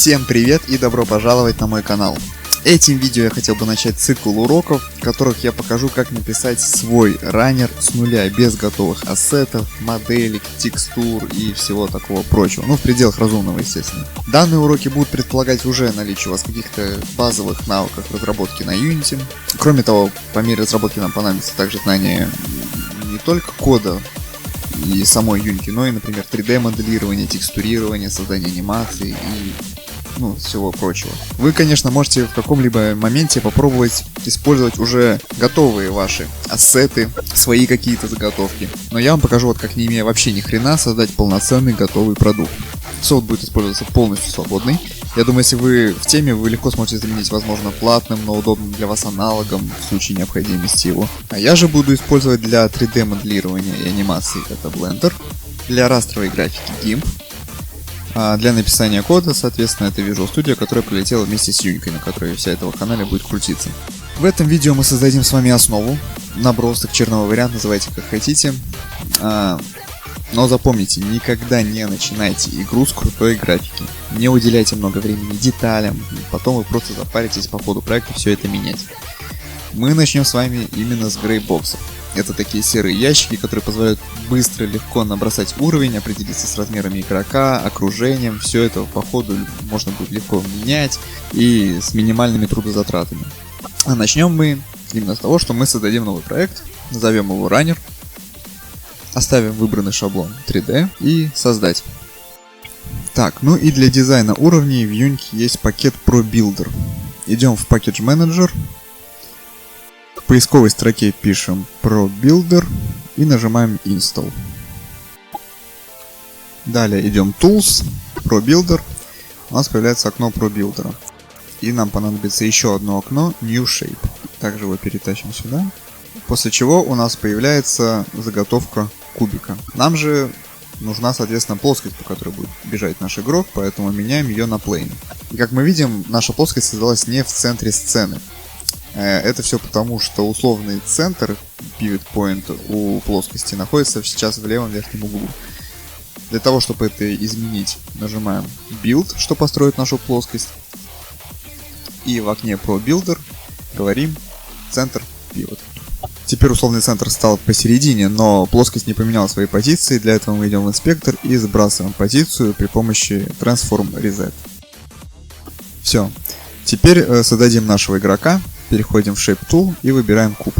Всем привет и добро пожаловать на мой канал. Этим видео я хотел бы начать цикл уроков, в которых я покажу, как написать свой раннер с нуля, без готовых ассетов, моделек, текстур и всего такого прочего. Ну, в пределах разумного, естественно. Данные уроки будут предполагать уже наличие у вас каких-то базовых навыков разработки на Unity. Кроме того, по мере разработки нам понадобится также знание не только кода и самой Unity, но и, например, 3D моделирование, текстурирование, создание анимаций и всего прочего. Вы, конечно, можете в каком-либо моменте попробовать использовать уже готовые ваши ассеты, свои какие-то заготовки. Но я вам покажу, вот как, не имея вообще ни хрена, создать полноценный готовый продукт. Софт будет использоваться полностью свободный. Я думаю, если вы в теме, вы легко сможете заменить, возможно, платным, но удобным для вас аналогом в случае необходимости его. А я же буду использовать для 3D моделирования и анимации это Blender, для растровой графики GIMP, а для написания кода, соответственно, это Visual Studio, которая прилетела вместе с Юнькой, на которой вся эта канале будет крутиться. В этом видео мы создадим с вами основу, набросок, черновой вариант, называйте как хотите. Но запомните, никогда не начинайте игру с крутой графики. Не уделяйте много времени деталям, потом вы просто запаритесь по ходу проекта все это менять. Мы начнем с вами именно с грейбоксов. Это такие серые ящики, которые позволяют быстро, легко набросать уровень, определиться с размерами игрока, окружением. Все это по ходу можно будет легко менять и с минимальными трудозатратами. А начнем мы именно с того, что мы создадим новый проект, назовем его раннер, оставим выбранный шаблон 3D и создать. Так, ну и для дизайна уровней в Unity есть пакет ProBuilder. Идем в Package Manager. В поисковой строке пишем ProBuilder и нажимаем Install. Далее идем Tools, ProBuilder. У нас появляется окно ProBuilder. И нам понадобится еще одно окно New Shape. Также его перетащим сюда. После чего у нас появляется заготовка кубика. Нам же нужна, соответственно, плоскость, по которой будет бежать наш игрок, поэтому меняем ее на Plane. И как мы видим, наша плоскость создалась не в центре сцены. Это все потому, что условный центр, pivot point у плоскости, находится сейчас в левом верхнем углу. Для того, чтобы это изменить, нажимаем Build, что построит нашу плоскость. И в окне ProBuilder говорим центр pivot. Теперь условный центр стал посередине, но плоскость не поменяла свои позиции. Для этого мы идем в инспектор и сбрасываем позицию при помощи Transform Reset. Все. Теперь создадим нашего игрока. Переходим в Shape Tool и выбираем куб.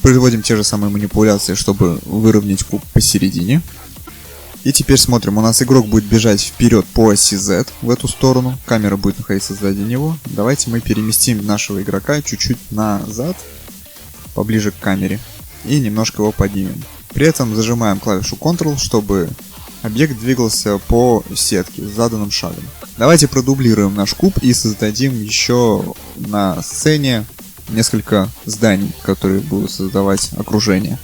Производим те же самые манипуляции, чтобы выровнять куб посередине. И теперь смотрим, у нас игрок будет бежать вперед по оси Z в эту сторону. Камера будет находиться сзади него. Давайте мы переместим нашего игрока чуть-чуть назад, поближе к камере, и немножко его поднимем. При этом зажимаем клавишу Ctrl, чтобы объект двигался по сетке с заданным шагом. Давайте продублируем наш куб и создадим еще на сцене несколько зданий, которые будут создавать окружение.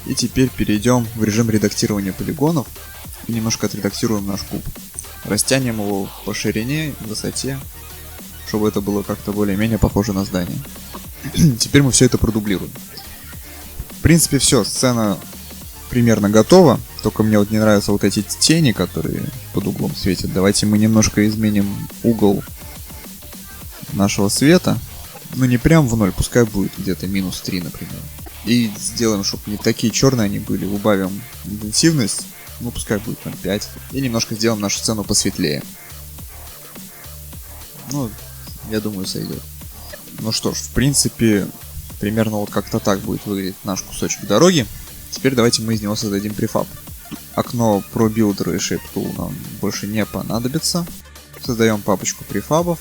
И теперь перейдем в режим редактирования полигонов и немножко отредактируем наш куб. Растянем его по ширине и высоте, чтобы это было как-то более-менее похоже на здание. Теперь мы все это продублируем. В принципе, все, сцена примерно готова. Только мне вот не нравятся вот эти тени, которые под углом светят. Давайте мы немножко изменим угол нашего света. Ну не прям в ноль, пускай будет где-то -3, например. И сделаем, чтобы не такие черные они были. Убавим интенсивность. Ну пускай будет там 5. И немножко сделаем нашу сцену посветлее. Ну, я думаю, сойдет. Ну что ж, в принципе, примерно вот как-то так будет выглядеть наш кусочек дороги. Теперь давайте мы из него создадим префаб. Окно ProBuilder и Shape Tool нам больше не понадобится. Создаем папочку префабов.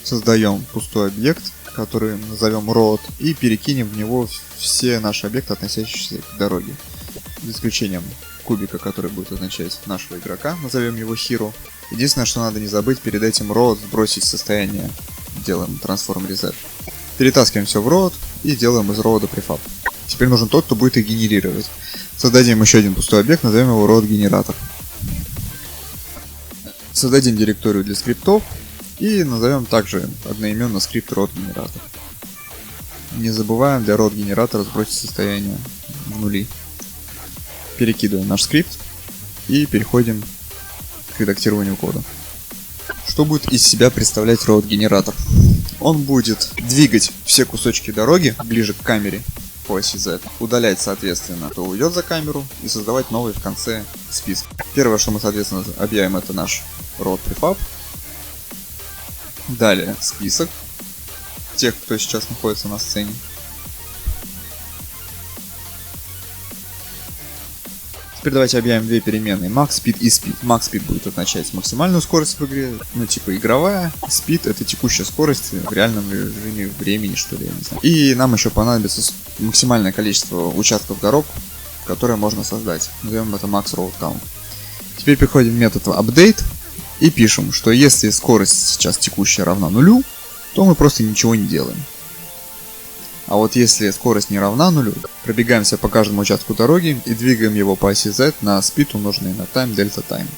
Создаем пустой объект, который назовем Road, и перекинем в него все наши объекты, относящиеся к дороге. За исключением кубика, который будет означать нашего игрока, назовем его Hero. Единственное, что надо не забыть, перед этим Road сбросить состояние. Делаем Transform Reset. Перетаскиваем все в Road и делаем из Road префаб. Теперь нужен тот, кто будет их генерировать. Создадим еще один пустой объект, назовем его Road Generator. Создадим директорию для скриптов и назовем также одноименно скрипт Road Generator. Не забываем для Road Generator сбросить состояние в нули. Перекидываем наш скрипт и переходим к редактированию кода. Что будет из себя представлять ROAD-генератор? Он будет двигать все кусочки дороги ближе к камере по оси Z, удалять, соответственно, кто уйдет за камеру, и создавать новый в конце список. Первое, что мы, соответственно, объявим, это наш ROAD prefab. Далее список тех, кто сейчас находится на сцене. Теперь давайте объявим две переменные: max speed и speed. Max speed будет означать максимальную скорость в игре, ну типа игровая. Speed — это текущая скорость в реальном режиме времени, что ли, я не знаю. И нам еще понадобится максимальное количество участков дорог, которые можно создать. Назовем это max road count. Теперь переходим в метод update и пишем, что если скорость сейчас текущая равна нулю, то мы просто ничего не делаем. А вот если скорость не равна нулю, пробегаемся по каждому участку дороги и двигаем его по оси Z на speed, умноженный на time дельта time.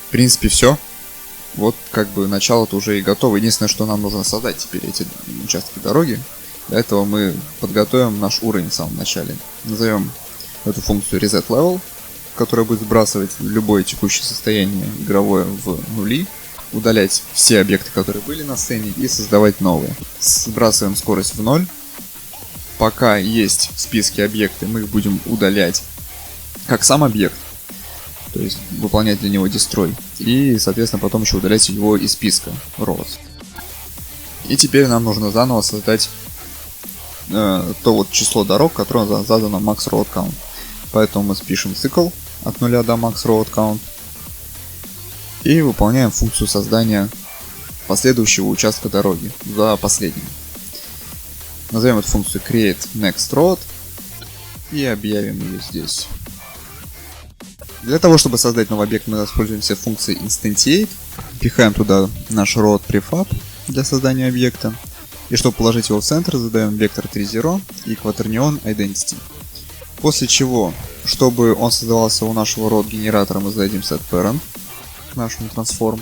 В принципе, все. Вот как бы начало-то уже и готово. Единственное, что нам нужно создать теперь эти участки дороги. Для этого мы подготовим наш уровень в самом начале. Назовем эту функцию reset_level, которая будет сбрасывать любое текущее состояние игровое в нули, удалять все объекты, которые были на сцене, и создавать новые. Сбрасываем скорость в 0. Пока есть в списке объекты, мы их будем удалять как сам объект, то есть выполнять для него destroy, и, соответственно, потом еще удалять его из списка rows. И теперь нам нужно заново создать то вот число дорог, которое задано max road count. Поэтому мы спишем цикл от 0 до max road count и выполняем функцию создания последующего участка дороги за последним. Назовем эту функцию create next road и объявим ее здесь. Для того, чтобы создать новый объект, мы используем все функции instantiate, пихаем туда наш road prefab для создания объекта, и чтобы положить его в центр, задаем вектор 3.0 и quaternion identity. После чего, чтобы он создавался у нашего road генератора, мы зададим setParent к нашему трансформ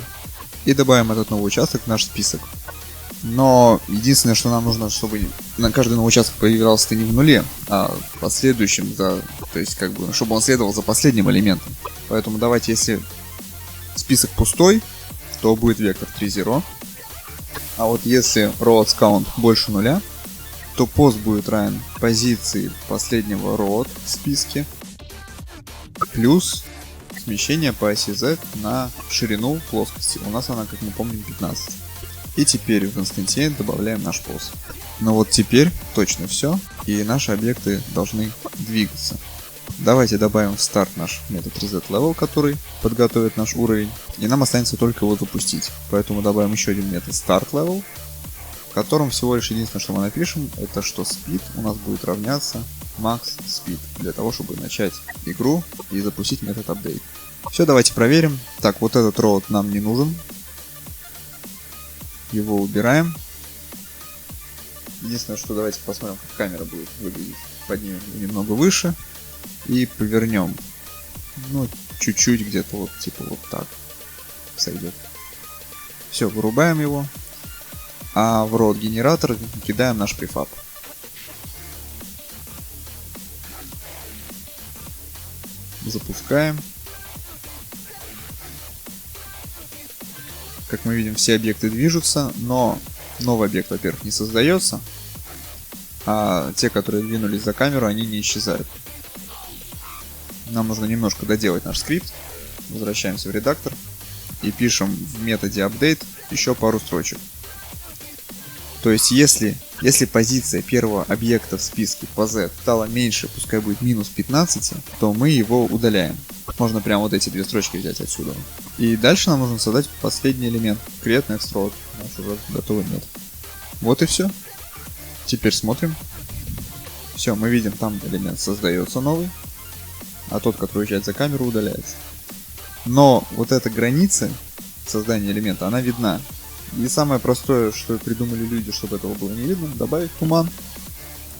и добавим этот новый участок в наш список. Но единственное, что нам нужно, чтобы на каждый новый участок появлялся не в нуле, а в последующем, то есть как бы, чтобы он следовал за последним элементом. Поэтому давайте, если список пустой, то будет вектор 3.0. А вот если roads count больше нуля, то post будет равен позиции последнего road в списке плюс смещение по оси Z на ширину плоскости. У нас она, как мы помним, 15. И теперь в instantiate добавляем наш post. Ну вот теперь точно все, и наши объекты должны двигаться. Давайте добавим в старт наш метод reset_level, который подготовит наш уровень, и нам останется только его запустить. Поэтому добавим еще один метод startLevel, в котором всего лишь единственное, что мы напишем, это что speed у нас будет равняться max speed, для того, чтобы начать игру и запустить метод update. Все, давайте проверим. Так, вот этот road нам не нужен. Его убираем. Единственное, что давайте посмотрим, как камера будет выглядеть. Поднимем немного выше и повернем. Ну, чуть-чуть где-то вот, типа вот так сойдет. Все, вырубаем его. А в road генератор кидаем наш prefab. Запускаем. Как мы видим, все объекты движутся, но новый объект, во-первых, не создается, а те, которые двинулись за камеру, они не исчезают. Нам нужно немножко доделать наш скрипт. Возвращаемся в редактор и пишем в методе update еще пару строчек. То есть, если позиция первого объекта в списке по Z стала меньше, пускай будет минус 15, то мы его удаляем. Можно прямо вот эти две строчки взять отсюда. И дальше нам нужно создать последний элемент. Create next road. Наш уже готовый метод. Вот и все. Теперь смотрим. Все, мы видим, там элемент создается новый, а тот, который уезжает за камеру, удаляется. Но вот эта граница создания элемента, она видна. И самое простое, что придумали люди, чтобы этого было не видно, добавить туман.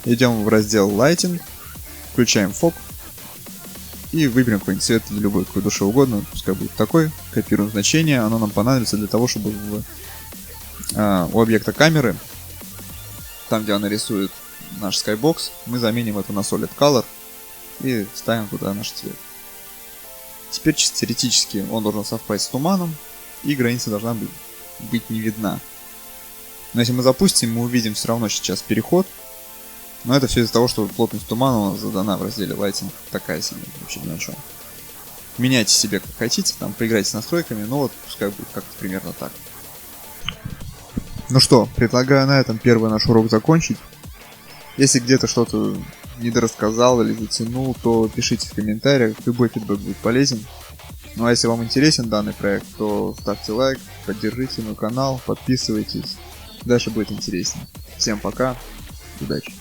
Идем в раздел Lighting, включаем Fog и выберем какой-нибудь цвет, любой, какой душе угодно, пускай будет такой. Копируем значение, оно нам понадобится для того, чтобы у объекта камеры, там где она рисует наш Skybox, мы заменим это на Solid Color и ставим туда наш цвет. Теперь чисто теоретически он должен совпасть с туманом, и граница должна быть не видна. Но если мы запустим, мы увидим все равно сейчас переход. Но это все из-за того, что плотность тумана у нас задана в разделе Lighting такая себе, вообще ни о чем. Меняйте себе как хотите, там поиграйте с настройками, но вот пускай будет как-то примерно так. Ну что, предлагаю на этом первый наш урок закончить. Если где-то что-то недорассказал или затянул, то пишите в комментариях, любой фидбэк будет полезен. Ну а если вам интересен данный проект, то ставьте лайк, поддержите мой канал, подписывайтесь. Дальше будет интереснее. Всем пока, удачи!